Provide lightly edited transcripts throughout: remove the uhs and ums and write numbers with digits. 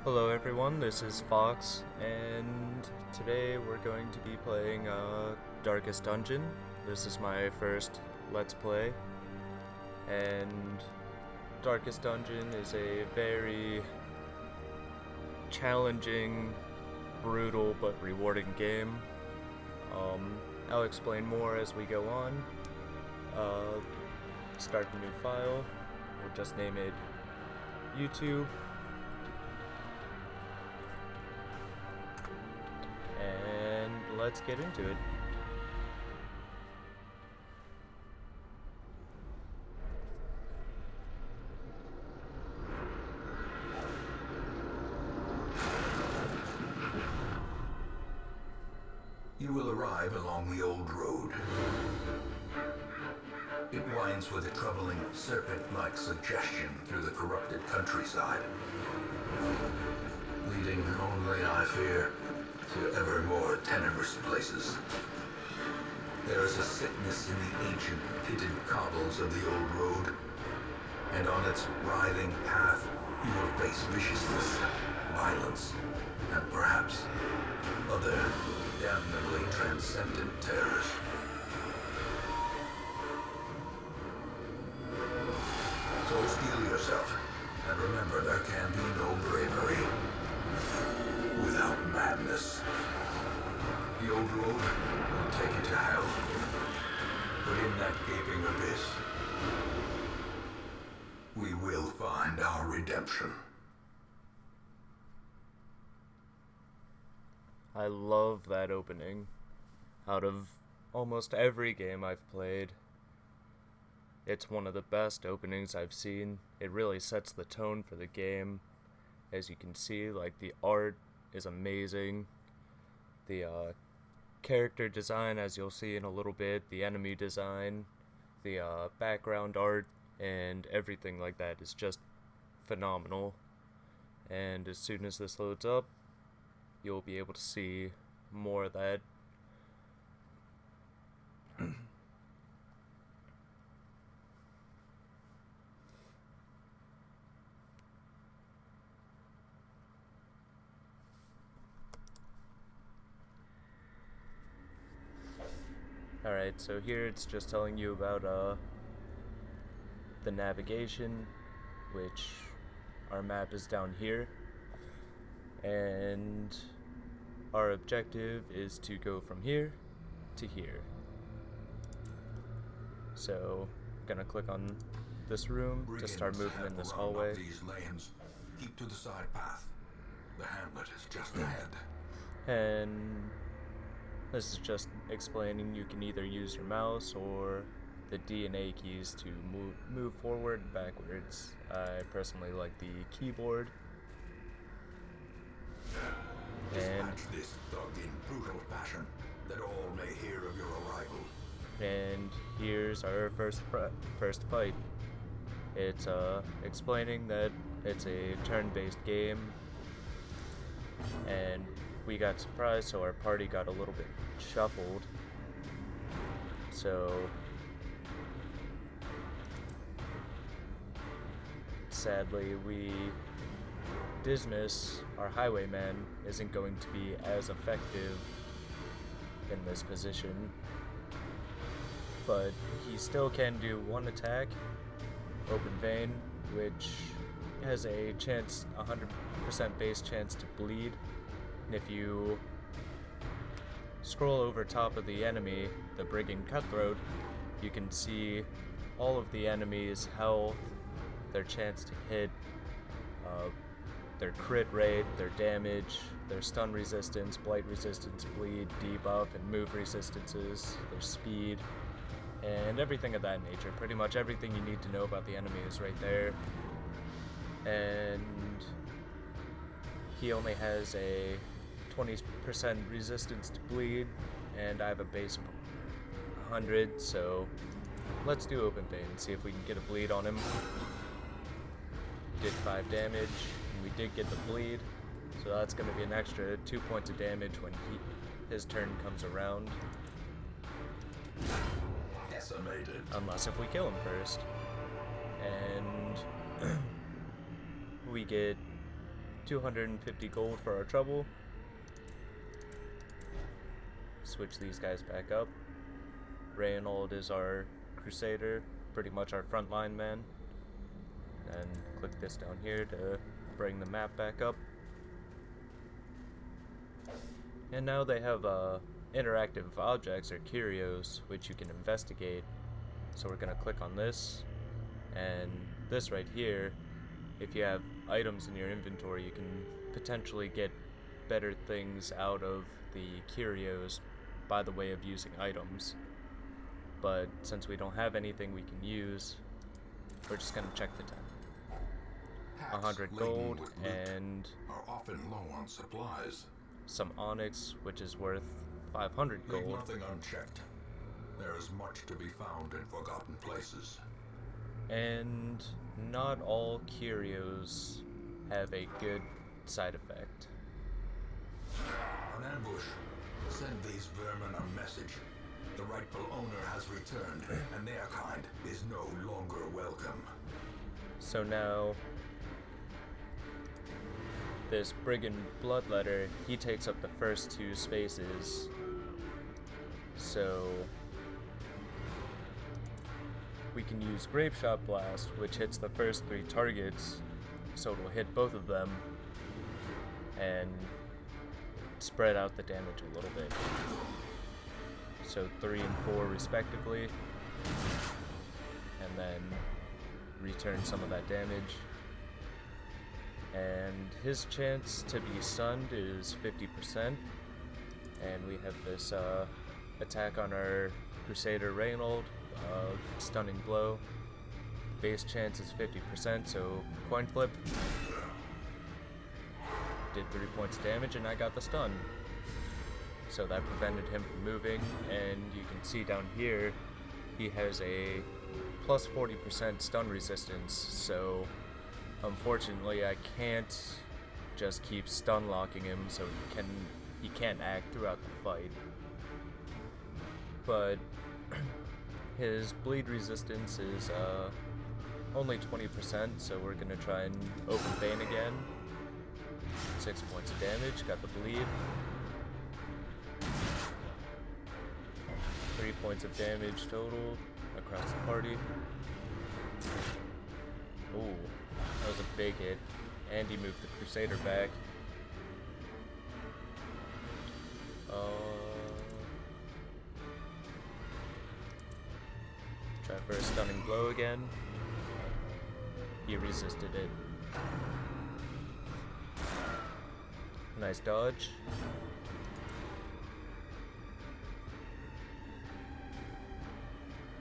Hello everyone, this is Fox, and today we're going to be playing Darkest Dungeon. This is my first Let's Play, and Darkest Dungeon is a very challenging, brutal, but rewarding game. I'll explain more as we go on. Start a new file, we'll just name it YouTube. And let's get into it. You will arrive along the old road. It winds with a troubling serpent-like suggestion through the corrupted countryside, leading only, I fear, to ever more tenebrous places. There is a sickness in the ancient, pitted cobbles of the old road, and on its writhing path you will face viciousness, violence, and perhaps other damnably transcendent terrors. So steel yourself, and remember there can be no bravery without madness. The old road will take you to hell, but in that gaping abyss, we will find our redemption. I love that opening. Out of almost every game I've played, it's one of the best openings I've seen. It really sets the tone for the game. As you can see, like, the art is amazing. The character design, as you'll see in a little bit, the enemy design, the background art, and everything like that is just phenomenal. And as soon as this loads up, you'll be able to see more of that. Alright, so here it's just telling you about the navigation, which our map is down here, and our objective is to go from here to here. So, gonna click on this room to start moving in this hallway. These lanes. Keep to the side path. The hamlet is just ahead. And this is just explaining you can either use your mouse or the D and A keys to move forward and backwards. I personally like the keyboard. And Dispatch this thug in brutal fashion, that all may hear of your arrival. And here's our first fight. It's explaining that it's a turn-based game, and we got surprised, so our party got a little bit shuffled. So sadly, Dismas, our highwayman, isn't going to be as effective in this position, but he still can do one attack, Open Vein, which has a chance, 100% base chance to bleed. And if you scroll over top of the enemy, the Brigand Cutthroat, you can see all of the enemies' health, their chance to hit, their crit rate, their damage, their stun resistance, blight resistance, bleed, debuff, and move resistances, their speed, and everything of that nature. Pretty much everything you need to know about the enemy is right there. And he only has a 20% resistance to bleed, and I have a base of 100, so let's do Open Vein and see if we can get a bleed on him. Did 5 damage, and we did get the bleed, so that's going to be an extra 2 points of damage when his turn comes around. Decimated. Unless if we kill him first. And we get 250 gold for our trouble. Switch these guys back up. Reynold is our Crusader, pretty much our frontline man. And click this down here to bring the map back up. And now they have interactive objects or curios which you can investigate. So we're going to click on this, and this right here, if you have items in your inventory, you can potentially get better things out of the curios by the way of using items. But since we don't have anything we can use, we're just going to check the time. 100 gold and are often low on supplies. Some onyx, which is worth 500 gold. Leave nothing unchecked. There is much to be found in forgotten places. And not all curios have a good side effect. An ambush. Send these vermin a message. The rightful owner has returned, and their kind is no longer welcome. So now, this Brigand Bloodletter, he takes up the first 2 spaces. So we can use Grapeshot Blast, which hits the first 3 targets, so it'll hit both of them and spread out the damage a little bit. So 3 and 4 respectively, and then return some of that damage. And his chance to be stunned is 50%, and we have this attack on our Crusader Reynold, stunning blow. Base chance is 50%, so coin flip. Did 3 points of damage, and I got the stun. So that prevented him from moving, and you can see down here, he has a plus 40% stun resistance, so unfortunately I can't just keep stun locking him so he can't act throughout the fight. But his bleed resistance is only 20%, so we're gonna try and open vein again. 6 points of damage, got the bleed. 3 points of damage total across the party. Ooh, that was a big hit. And he moved the Crusader back. Try for a stunning blow again. He resisted it. Nice dodge.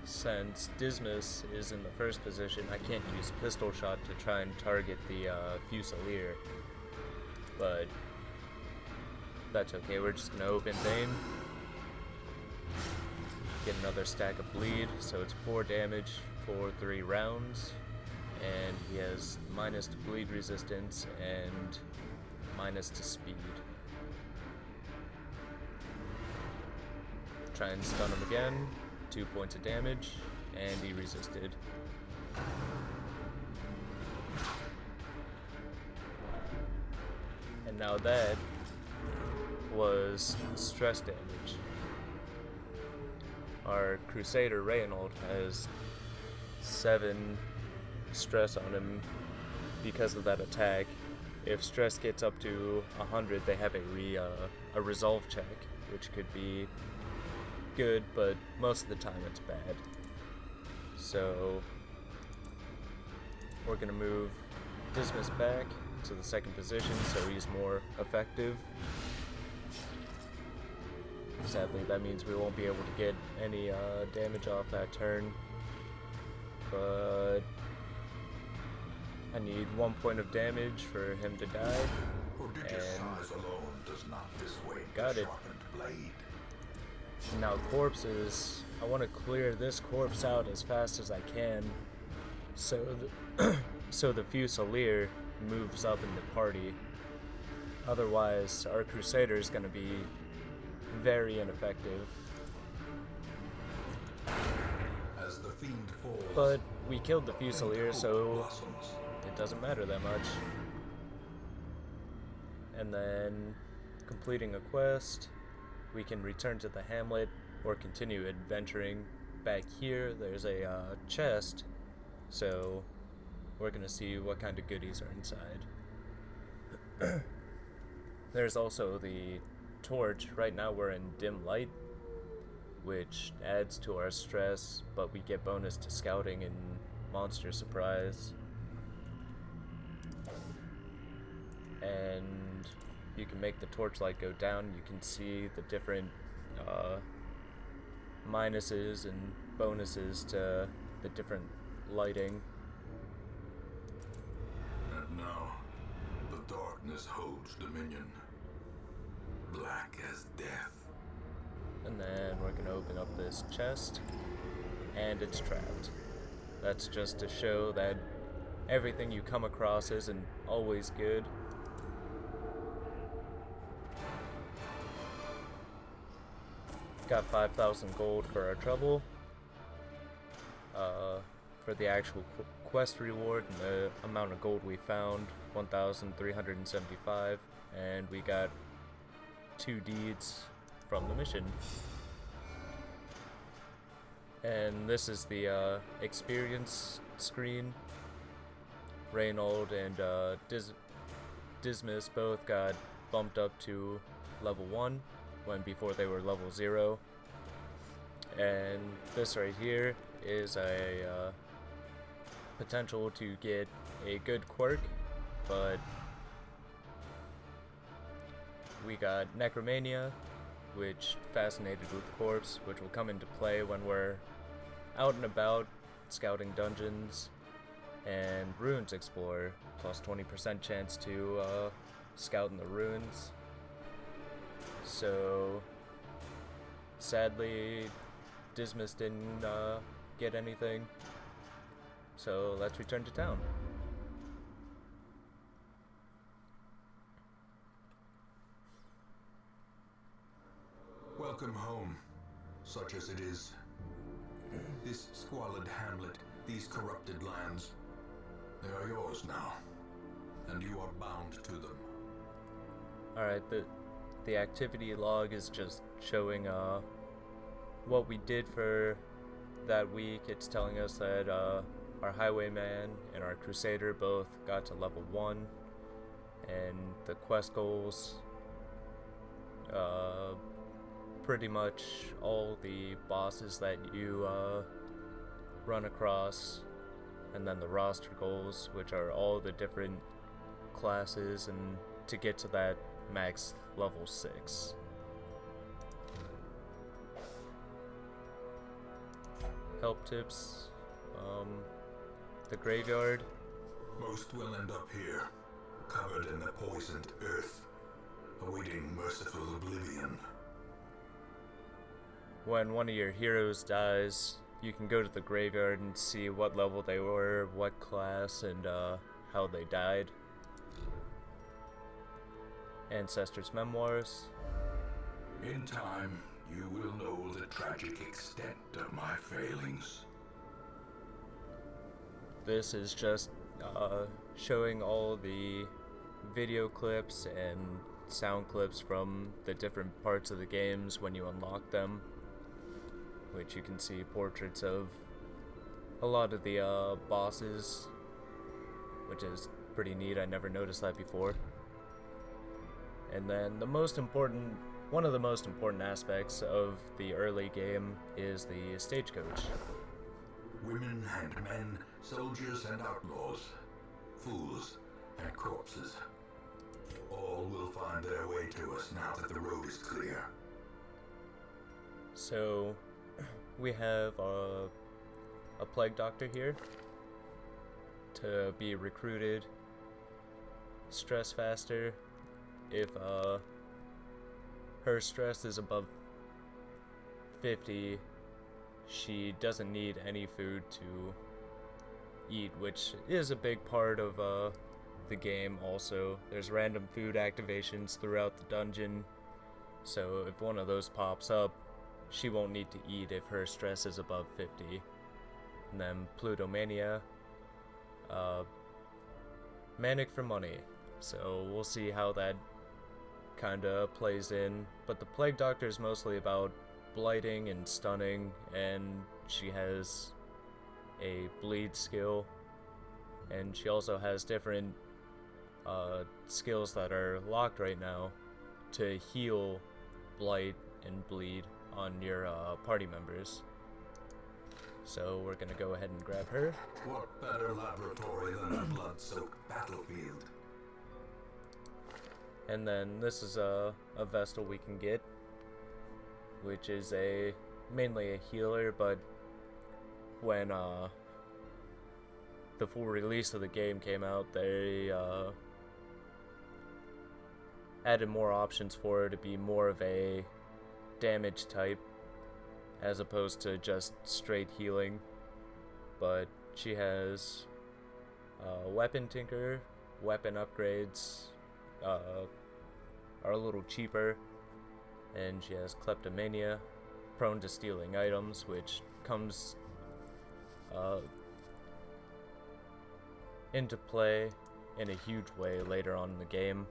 Since Dismas is in the first position, I can't use pistol shot to try and target the Fusilier. But that's okay, we're just gonna open vein. Get another stack of bleed, so it's 4 damage for 3 rounds. And he has minus to bleed resistance and minus to speed. Try and stun him again. 2 points of damage, and he resisted. And now that was stress damage. Our Crusader Reynold has 7 stress on him because of that attack. If stress gets up to 100, they have a resolve check, which could be good, but most of the time it's bad. So we're gonna move Dismas back to the second position so he's more effective. Sadly, that means we won't be able to get any damage off that turn, but I need 1 point of damage for him to die. Prodigious size alone does not dissuade got the it. sharpened blade. Now corpses, I want to clear this corpse out as fast as I can, so so the Fusilier moves up in the party. Otherwise, our Crusader is going to be very ineffective. As the fiend falls, But we killed the Fusilier, hope so blossoms. it doesn't matter that much. And then, completing a quest, we can return to the hamlet or continue adventuring. Back here, there's a chest, so we're gonna see what kind of goodies are inside. There's also the torch. Right now we're in dim light, which adds to our stress, but we get bonus to scouting and monster surprise. And you can make the torchlight go down. You can see the different minuses and bonuses to the different lighting. And now, the darkness holds dominion. Black as death. And then we're gonna open up this chest, and it's trapped. That's just to show that everything you come across isn't always good. Got 5,000 gold for our trouble. For the actual quest reward and the amount of gold we found, 1,375, and we got 2 deeds from the mission. And this is the experience screen. Reynold and Dismas both got bumped up to level 1 when before they were level 0. And this right here is a potential to get a good quirk, but we got Necromania, which fascinated with the corpse, which will come into play when we're out and about scouting dungeons, and Ruins Explorer, plus 20% chance to scout in the ruins. So sadly, Dismas didn't get anything, so let's return to town. Welcome home, such as it is. This squalid hamlet, these corrupted lands, they are yours now, and you are bound to them. Alright, the activity log is just showing what we did for that week. It's telling us that our highwayman and our crusader both got to level 1, and the quest goals, pretty much all the bosses that you run across, and then the roster goals, which are all the different classes, and to get to that max level 6. Help tips, the graveyard. Most will end up here, covered in the poisoned earth, awaiting merciful oblivion. When one of your heroes dies, you can go to the graveyard and see what level they were, what class, and how they died. Ancestors' memoirs. In time, you will know the tragic extent of my failings. This is just showing all the video clips and sound clips from the different parts of the games when you unlock them, which you can see portraits of a lot of the bosses, which is pretty neat. I never noticed that before. And then one of the most important aspects of the early game is the stagecoach. Women and men, soldiers and outlaws, fools and corpses, all will find their way to us now that the road is clear. So, we have a plague doctor here to be recruited. Stress faster. If her stress is above 50, she doesn't need any food to eat, which is a big part of the game also. There's random food activations throughout the dungeon, so if one of those pops up, she won't need to eat if her stress is above 50. And then Plutomania, manic for money. So we'll see how that kind of plays in, but the Plague Doctor is mostly about blighting and stunning, and she has a bleed skill, and she also has different skills that are locked right now to heal blight and bleed on your party members. So we're gonna go ahead and grab her. What better laboratory than a blood-soaked battlefield? And then this is a Vestal we can get, which is mainly a healer, but when the full release of the game came out, they added more options for her to be more of a damage type as opposed to just straight healing. But she has weapon tinker, weapon upgrades are a little cheaper, and she has kleptomania, prone to stealing items, which comes into play in a huge way later on in the game.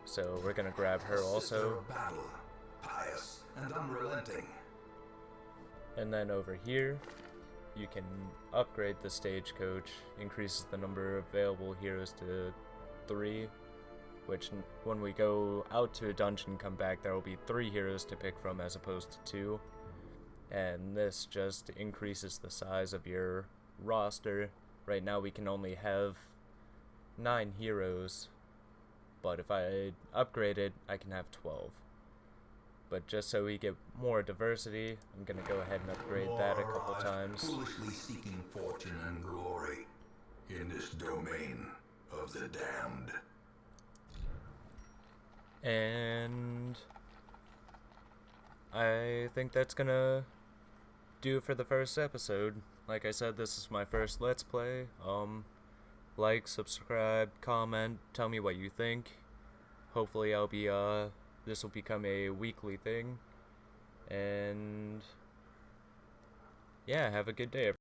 So we're gonna grab her also. Battle, pious and unrelenting. And then over here, you can upgrade the stagecoach, increases the number of available heroes to 3, which when we go out to a dungeon and come back, there will be 3 heroes to pick from as opposed to 2. And this just increases the size of your roster. Right now we can only have 9 heroes, but if I upgrade it, I can have 12. But just so we get more diversity, I'm gonna go ahead and upgrade that a couple times. Foolishly seeking fortune and glory in this domain of the damned. And I think that's gonna do it for the first episode. Like I said, this is my first Let's Play. Like, subscribe, comment, tell me what you think. Hopefully I'll be, this will become a weekly thing. And yeah, have a good day, everyone.